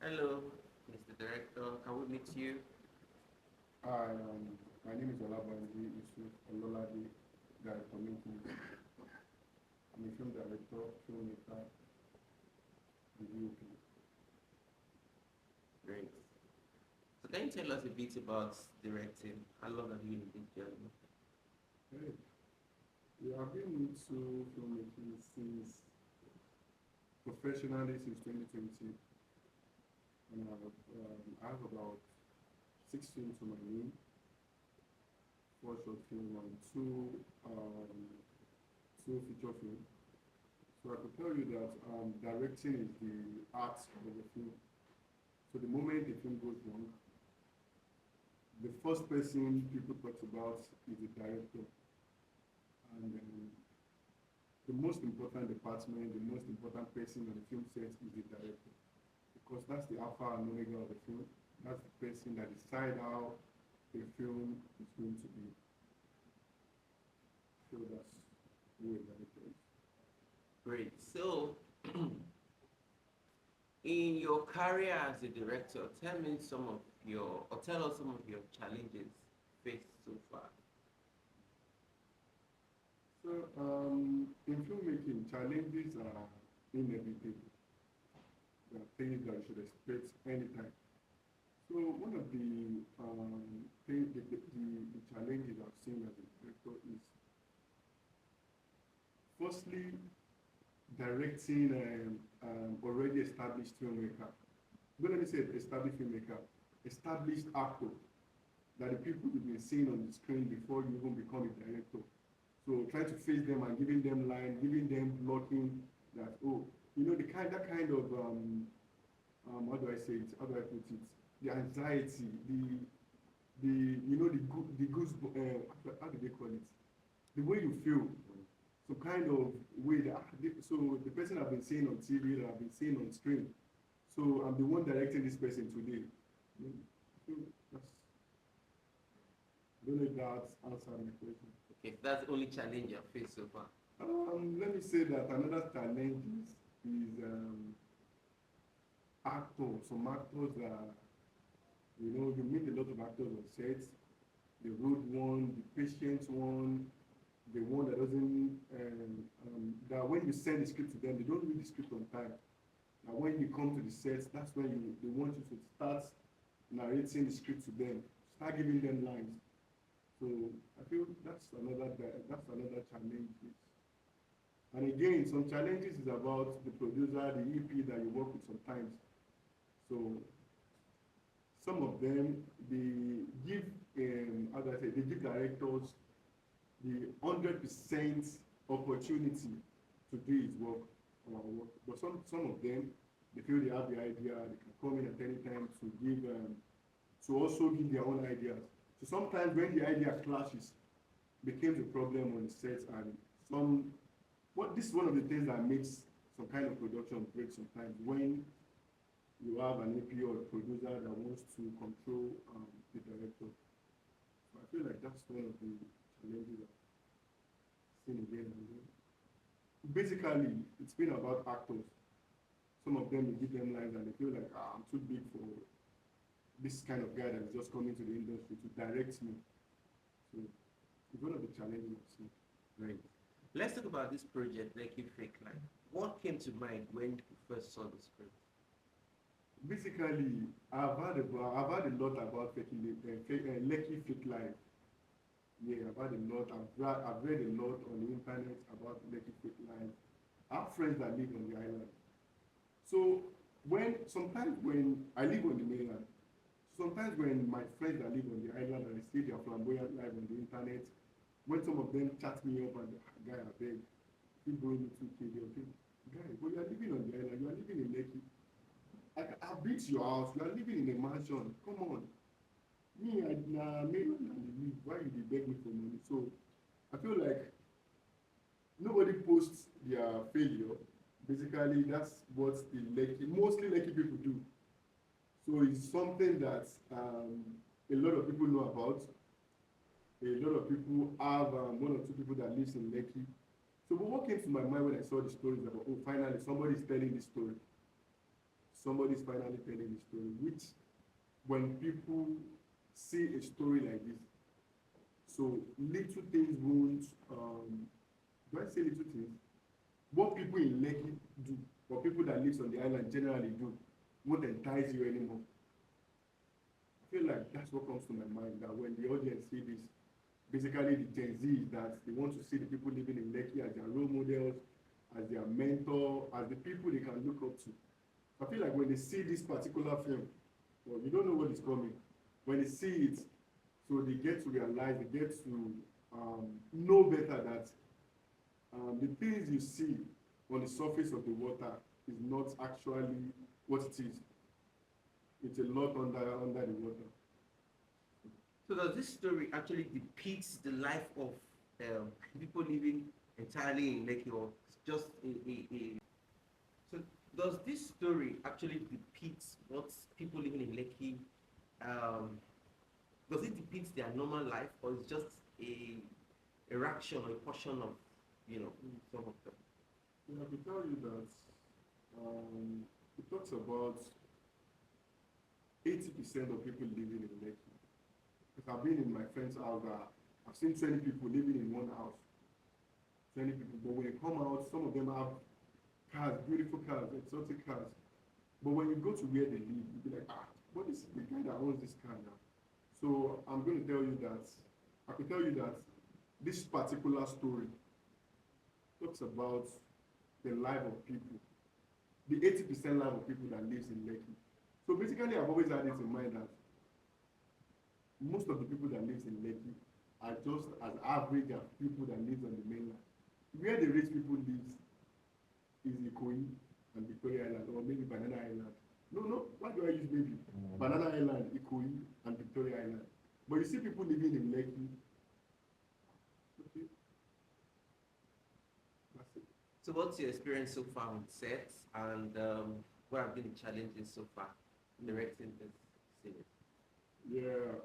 Hello, Mr. Director. Can we meet you? Hi, my name is Olabanji Yusuf Ololade, Director Making. I'm a film director, filmmaker, and VOP. Great. So can you tell us a bit about directing? How long have you been in this journey? Hey, we have been into filmmaking since professionally since 2020, and I have about 6 films to my name, 4 short films and two feature films. So I could tell you that directing is the art of the film. So the moment the film goes wrong, the first person people talk about is the director, and the most important department, the most important person on the film set is the director, because that's the alpha and omega of the film. That's the person that decides how a film is going to be. So that's who a director is. Great. So, in your career as a director, tell us some of your challenges faced so far. So in filmmaking, challenges are inevitable. There are things that you should expect anytime. So one of the challenges I've seen as a director is firstly directing already established filmmaker. Don't let me say established filmmaker, established actor that the people you've been seeing on the screen before you even become a director. So try to face them and giving them line, giving them blocking that the kind of how do I say it? How do I put it? The anxiety, the goose how do they call it? The way you feel, some kind of way that so the person I've been seeing on TV, that I've been seeing on screen. So I'm the one directing this person today. So that's, I don't know if that answered my question. Okay, that's the only challenge you've faced so far. Let me say that another challenge is actors. Some actors that you meet a lot of actors on sets. The rude one, the patient one, the one that doesn't that when you send the script to them, they don't read the script on time. And when you come to the sets, that's when they want you to start narrating the script to them, start giving them lines. So I feel that's another challenge. And again, some challenges is about the producer, the EP that you work with sometimes. So some of them they give how do I say, they give directors the 100% opportunity to do his work or our work. But some of them they feel they have the idea, they can come in at any time to give to also give their own ideas. So sometimes when the idea clashes, becomes a problem on the set, and some what this is one of the things that makes some kind of production break sometimes when you have an AP or a producer that wants to control the director. So I feel like that's one of the challenges I've seen again and again. Basically, it's been about actors. Some of them, you give them lines and they feel like, I'm too big for this kind of guy that is just coming to the industry to direct me. So it's one of the challenges I've seen. Great. Let's talk about this project, Lekki Fake Life. What came to mind when you first saw the script? Basically, I've had a lot about Lekki fake life. Yeah, I've had a lot. I've read a lot on the internet about Lekki fake life. I have friends that live on the island. So sometimes when I live on the mainland, sometimes when my friends that live on the island and I see their flamboyant life on the internet, when some of them chat me up and guy I beg, keep going to KD, okay, guy, but you are living on the island, you are living in Lekki. I've been to your house, you are living in a mansion. Come on. Me, I na mainland I live. Why you dey beg me for money? So I feel like nobody posts their failure. Basically, that's what the mostly Lekki people do. So it's something that a lot of people know about. A lot of people have one or two people that lives in Lekki. So, but what came to my mind when I saw the stories about, oh, finally somebody is telling this story. somebody's finally telling a story, which when people see a story like this, so little things won't, do I say little things? What people in Lekki do, or people that lives on the island generally do, won't entice you anymore. I feel like that's what comes to my mind, that when the audience see this, basically the Gen Z, that they want to see the people living in Lekki as their role models, as their mentor, as the people they can look up to. I feel like when they see this particular film, well, you don't know what is coming. When they see it, so they get to realize, they get to know better that the things you see on the surface of the water is not actually what it is. It's a lot under the water. So does this story actually depicts the life of people living entirely in Lekki, or just a so does this story actually depict what people living in Lekki, um, does it depict their normal life, or is just a reaction or a portion of, some of them? I can tell you that it talks about 80% of people living in Lekki. Because I've been in my friend's house, I've seen 20 people living in one house. 20 people, but when you come out, some of them have cars, beautiful cars, exotic cars. But when you go to where they live, you'll be like, what is the guy that owns this car now? So I'm going to tell you that, I can tell you that this particular story talks about the life of people, the 80% life of people that lives in Lekki. So basically, I've always had it in mind that most of the people that lives in Lekki are just as average as people that lives on the mainland. Where the rich people lives is Ikoyi and Victoria Island, or maybe Banana Island. No, why do I use maybe? Banana Island, Ikoyi, and Victoria Island. But you see people living in Lekki. Okay, that's it. So what's your experience so far on sets, and what have been the challenges so far directing this series? Yeah,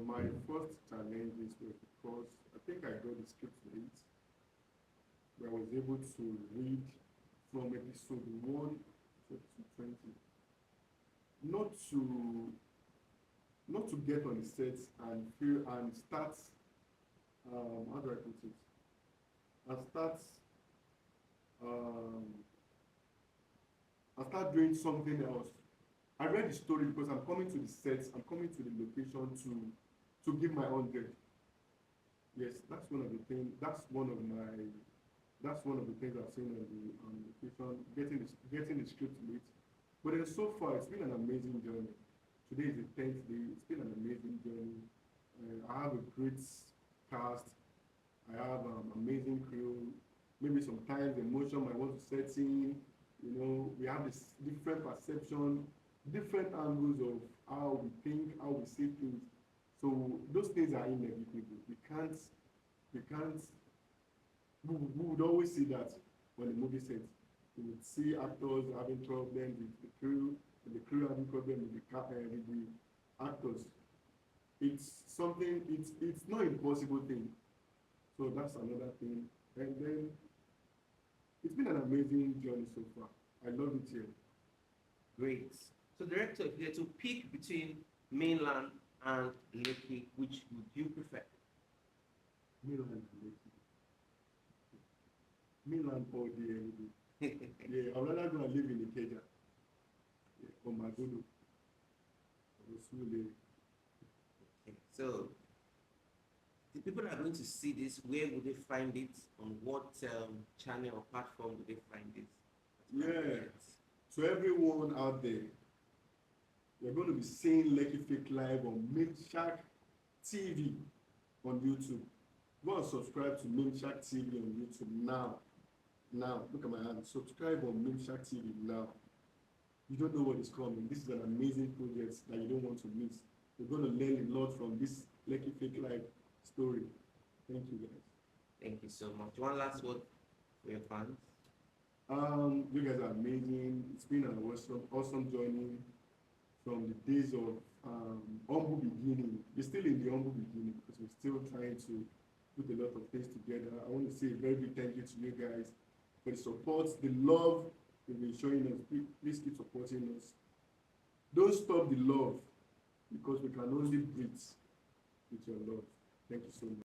my first challenges were because I think I got the script late, but I was able to read from episode 1 to 20. Not to not to get on the set and feel and start, how do I put it? And um start doing something else. I read the story because I'm coming to the set, I'm coming to the location to give my 100. Yes, that's one of the things. That's one of the things I've seen on the location. Getting the script late, but then so far it's been an amazing journey. Today is the 10th day. It's been an amazing journey. I have a great cast. I have amazing crew. Maybe sometimes emotion might want to set in. We have this different perception, different angles of how we think, how we see things. So those things are inevitable. We can't, we would always see that on the movie set. We would see actors having problems with the crew, and the crew having problems with the actors. It's not impossible thing. So that's another thing. And then it's been an amazing journey so far. I love it here. Great. So director, if you had to pick between mainland and Lekki, which would you prefer? Mainland and Lekki. Mainland all day, every day. Yeah, I'd rather go and live in Ikeja. Yeah, or Magodo. Or Sule. Okay. So the people that are going to see this, where would they find it? On what channel or platform would they find it? Yeah. So everyone out there, you're going to be seeing Lekki Fake Live on Milkshark TV on YouTube. Go and subscribe to Milkshark TV on YouTube now. Now, look at my hand. Subscribe on Milkshark TV now. You don't know what is coming. This is an amazing project that you don't want to miss. You're going to learn a lot from this Lekki Fake Live story. Thank you, guys. Thank you so much. One last word for your fans. You guys are amazing. It's been an awesome journey from the days of humble beginning. We're still in the humble beginning because we're still trying to put a lot of things together. I want to say a very big thank you to you guys for the support, the love You've been showing us. Please keep supporting us. Don't stop the love because we can only breathe with your love. Thank you so much.